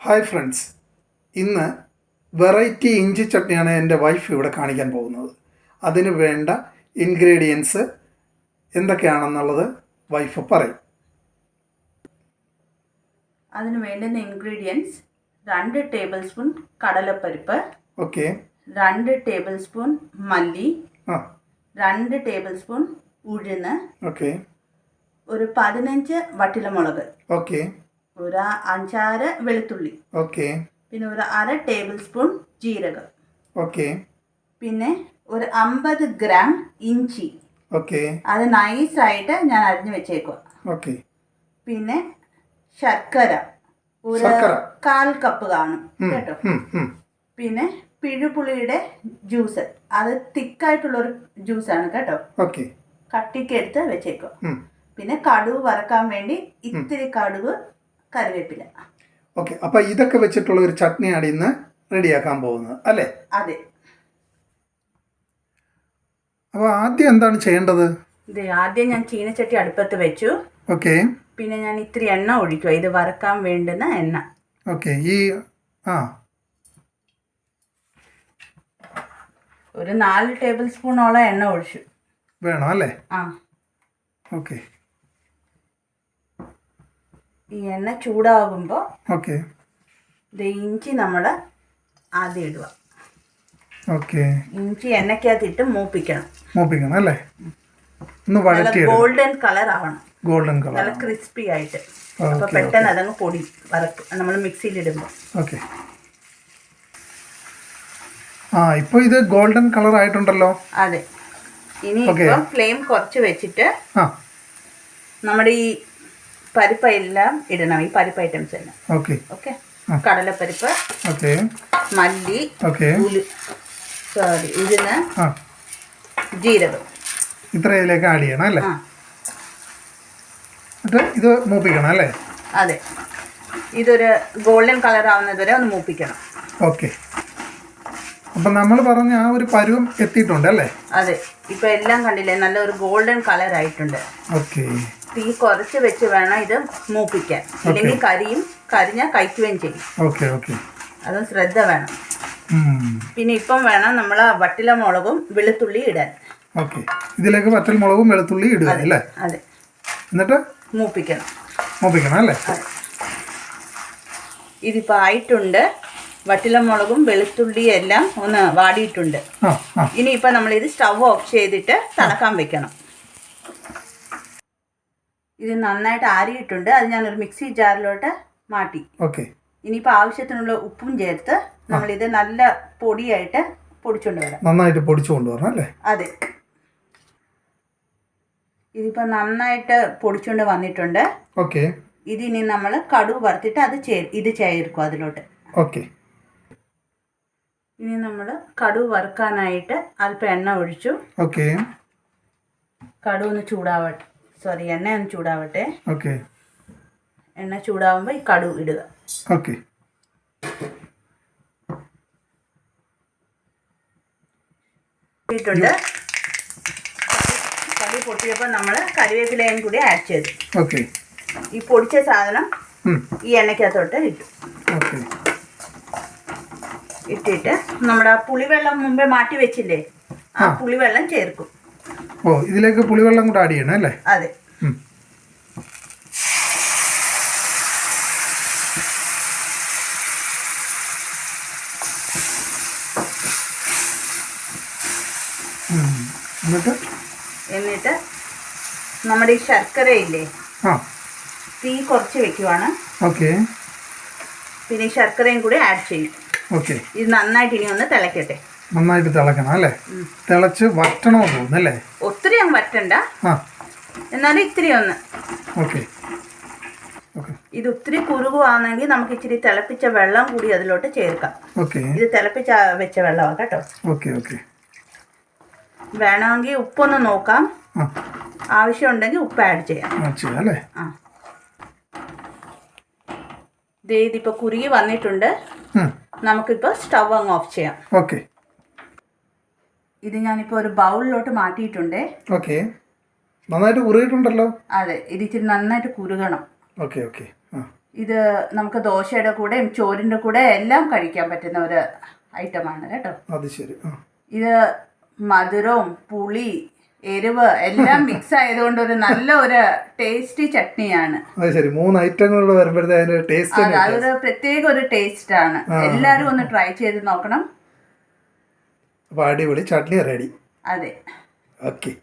Hi friends, ഇന്ന് variety ഇഞ്ചി ചട്നിയാണ് എൻ്റെ വൈഫ് ഇവിടെ കാണിക്കാൻ പോകുന്നത്. അതിന് വേണ്ട ഇൻഗ്രീഡിയൻസ് എന്തൊക്കെയാണെന്നുള്ളത് വൈഫ് പറയും. അതിന് വേണ്ടുന്ന ഇൻഗ്രീഡിയൻസ് 2 ടേബിൾ സ്പൂൺ കടലപ്പരിപ്പ്, ഓക്കെ, 2 ടേബിൾ സ്പൂൺ മല്ലി, ആ 2 ടേബിൾ സ്പൂൺ ഉഴുന്ന്, ഓക്കെ, ഒരു 15 വറ്റൽമുളക്, ഓക്കെ, ഒരു 5-6 വെളുത്തുള്ളി, ഓക്കെ, പിന്നെ ഒരു 1/2 ടേബിൾ സ്പൂൺ ജീരകം, ഓക്കെ, പിന്നെ ഒരു 50 ഗ്രാം ഇഞ്ചി, ഓക്കെ, അത് നൈസായിട്ട് ഞാൻ അരിഞ്ഞു വെച്ചേക്കുക. ഓക്കെ, പിന്നെ ശർക്കര ഒരു 1/4 കപ്പ് കാണും കേട്ടോ. പിന്നെ പിഴുപുളിയുടെ ജ്യൂസ്, അത് തിക്കായിട്ടുള്ളൊരു ജ്യൂസാണ് കേട്ടോ. ഓക്കെ, കട്ടിക്ക് എടുത്ത് വെച്ചേക്കുക. പിന്നെ കടുക് വറക്കാൻ വേണ്ടി ഇത്തിരി കടുക്, കറിവേപ്പില. ഓക്കെ, അപ്പോൾ ഇതൊക്കെ വെച്ചിട്ടുള്ള ഒരു ചട്നിയാണ് ഇന്ന് റെഡിയാക്കാൻ പോകുന്നത് അല്ലേ? അതെ. അപ്പോൾ ആദ്യം എന്താണ് ചെയ്യേണ്ടത്? ഇത് ആദ്യം ഞാൻ ചീനച്ചട്ടി അടുപ്പത്ത് വെച്ചു. ഓക്കെ. പിന്നെ ഞാൻ ഇത്തിരി എണ്ണ ഒഴിക്കുക, ഇത് വറക്കാൻ വേണ്ടുന്ന എണ്ണ. ഓക്കെ, ഒരു 4 ടേബിൾ സ്പൂണോളം എണ്ണ ഒഴിച്ചു വേണം അല്ലേ? ആ. ഓക്കെ. ഈ എണ്ണ ചൂടാകുമ്പോൾ ഓക്കെ, ഇത് ഇഞ്ചി നമ്മൾ ആദ്യം ഇടുക. ഓക്കെ, ഇഞ്ചി എണ്ണയ്ക്കകത്തിട്ട് മൂപ്പിക്കണം അല്ലേ? ഒന്ന് വഴറ്റി ഗോൾഡൻ കളർ ആവണം, ഗോൾഡൻ കളർ, നല്ല ക്രിസ്പി ആയിട്ട്. അപ്പോൾ പെട്ടെന്ന് അതങ്ങ് പൊടി വറക്കും നമ്മൾ മിക്സിയിലിടുമ്പോൾ. ഓക്കെ. ഇപ്പോൾ ഇത് ഗോൾഡൻ കളർ ആയിട്ടുണ്ടല്ലോ. അതെ. ഇനി ഇപ്പം ഫ്ലെയിം കുറച്ച് വെച്ചിട്ട് നമ്മുടെ ഈ പരിപ്പെല്ലാം ഇടണം, ഈ പരിപ്പ് ഐറ്റംസ് എല്ലാം. Okay, okay. കടലപ്പരിപ്പ്, ഓക്കെ, മല്ലി, ഓക്കെ, ഉഴുന്ന്, ജീരകം, ഇത്ര ഇതിലേക്ക് ആഡ് ചെയ്യണം അല്ലേ? എന്നിട്ട് ഇത് മൂപ്പിക്കണം അല്ലേ? അതെ. ഇതൊരു ഗോൾഡൻ കളർ ആവുന്നത് വരെ ഒന്ന് മൂപ്പിക്കണം. ഓക്കെ. അപ്പം നമ്മൾ പറഞ്ഞ ആ ഒരു പരുവം എത്തിയിട്ടുണ്ട് അല്ലേ? അതെ. ഇപ്പം എല്ലാം കണ്ടില്ലേ, നല്ല ഒരു ഗോൾഡൻ കളർ ആയിട്ടുണ്ട്. ഓക്കെ. തീ കുറച്ച് വെച്ച് വേണം ഇത് മൂപ്പിക്കാൻ, ഇല്ലെങ്കിൽ കരിഞ്ഞാൽ കഴിക്കുകയും ചെയ്യും. ഓക്കെ, ഓക്കെ, അതും ശ്രദ്ധ വേണം. പിന്നെ ഇപ്പം വേണം നമ്മൾ വറ്റൽമുളകും വെളുത്തുള്ളി ഇടാൻ. ഓക്കെ, ഇതിലേക്ക് വറ്റൽമുളകും വെളുത്തുള്ളി ഇടുക അല്ലേ? അതെ. എന്നിട്ട് മൂപ്പിക്കണം അല്ലേ? ഇതിപ്പോൾ ആയിട്ടുണ്ട്. വറ്റൽമുളകും വെളുത്തുള്ളിയും എല്ലാം ഒന്ന് വാടിയിട്ടുണ്ട്. ഇനിയിപ്പോൾ നമ്മളിത് സ്റ്റവ് ഓഫ് ചെയ്തിട്ട് തണുക്കാൻ വെക്കണം. ഇത് നന്നായിട്ട് ആറിയിട്ടുണ്ട്. അത് ഞാനൊരു മിക്സി ജാറിലോട്ട് മാറ്റി. ഓക്കെ. ഇനിയിപ്പോൾ ആവശ്യത്തിനുള്ള ഉപ്പും ചേർത്ത് നമ്മളിത് നല്ല പൊടിയായിട്ട് പൊടിച്ചുകൊണ്ട് വരാം. നന്നായിട്ട് പൊടിച്ചു കൊണ്ടുവരണം അല്ലേ? അതെ. ഇതിപ്പോൾ നന്നായിട്ട് പൊടിച്ചുകൊണ്ട് വന്നിട്ടുണ്ട്. ഓക്കെ. ഇതിനി നമ്മൾ കടുക് വറുത്തിട്ട് ഇത് ചേർക്കും അതിലോട്ട്. ഓക്കെ. ഇനി നമ്മൾ കടുക് വറുക്കാനായിട്ട് അല്പം എണ്ണ ഒഴിച്ചു. ഓക്കെ. കടുക് ഒന്ന് ചൂടാവട്ടെ, എണ്ണ ഒന്ന് ചൂടാവട്ടെ. ഓക്കെ. എണ്ണ ചൂടാവുമ്പോൾ ഈ കടുക് ഇടുക. ഓക്കെ. ഇട്ടിട്ടുണ്ട്. കടുക് പൊട്ടിയപ്പോൾ നമ്മൾ കറിവേപ്പിലയും കൂടി ആഡ് ചെയ്തു. ഓക്കെ. ഈ പൊടിച്ച സാധനം ഈ എണ്ണയ്ക്കകത്തോട്ട് ഇട്ടു. ഓക്കെ. ഇട്ടിട്ട് നമ്മുടെ പുളിവെള്ളം മുമ്പേ മാറ്റി വെച്ചില്ലേ, ആ പുളിവെള്ളം ചേർക്കും. ഇതിലേക്ക് പുളിവെള്ളം കൂടെ ആഡ് ചെയ്യണം അല്ലേ? അതെ. എന്നിട്ട് നമ്മുടെ ഈ ശർക്കരയില്ലേ, തീ കുറച്ച് വെക്കുവാണ്. ഓക്കെ. പിന്നെ ഈ ശർക്കരയും കൂടി ആഡ് ചെയ്യും. ഓക്കെ. ഇത് നന്നായിട്ട് ഇനി ഒന്ന് തിളക്കട്ടെ. നന്നായിട്ട് തിളക്കണം അല്ലേ? തിളച്ച് വറ്റണോ തോന്നുന്നല്ലേ? ഒത്തിരി അങ്ങ് വറ്റണ്ട, എന്നാലും ഇത്തിരി ഒന്ന്. ഓക്കെ. ഇത് ഒത്തിരി കുറുകുവാണെങ്കിൽ നമുക്ക് ഇച്ചിരി തിളപ്പിച്ച വെള്ളം കൂടി അതിലോട്ട് ചേർക്കാം. ഓക്കെ. ഇത് തിളപ്പിച്ച വെച്ച വെള്ളമാണ് കേട്ടോ. ഓക്കെ. ഓക്കെ. വേണമെങ്കിൽ ഉപ്പൊന്ന് നോക്കാം, ആവശ്യമുണ്ടെങ്കിൽ ഉപ്പ് ആഡ് ചെയ്യാം അല്ലേ? ഇതിപ്പോൾ കുറുകി വന്നിട്ടുണ്ട്. നമുക്കിപ്പോൾ സ്റ്റവ് അങ്ങ് ഓഫ് ചെയ്യാം. ഓക്കെ. ഇത് ഞാനിപ്പോൾ ഒരു ബൗളിലോട്ട് മാറ്റിയിട്ടുണ്ട്. ഓക്കെ. നന്നായിട്ട് കുറുകിയിട്ടുണ്ടല്ലോ. അതെ, ഇത് ഇച്ചിരി നന്നായിട്ട് കുറുകണം. ഓക്കെ. ഓക്കെ. ഇത് നമുക്ക് ദോശയുടെ കൂടെയും ചോറിൻ്റെ കൂടെ എല്ലാം കഴിക്കാൻ പറ്റുന്ന ഒരു ഐറ്റമാണ് കേട്ടോ. അത് ശരി. ഇത് മധുരവും പുളി എരിവ് എല്ലാം മിക്സ് ആയതുകൊണ്ട് ഒരു നല്ല ഒരു ടേസ്റ്റി ചട്നിയാണ്. അത് ശരി. 3 ഐറ്റങ്ങളോട് വരുമ്പോഴത്തേക്ക് ടേസ്റ്റ് അതൊരു പ്രത്യേക ഒരു ടേസ്റ്റ് ആണ്. എല്ലാവരും ഒന്ന് ട്രൈ ചെയ്ത് നോക്കണം. അപ്പോൾ അടിപൊളി ചട്നി റെഡി. അതെ. ഓക്കെ.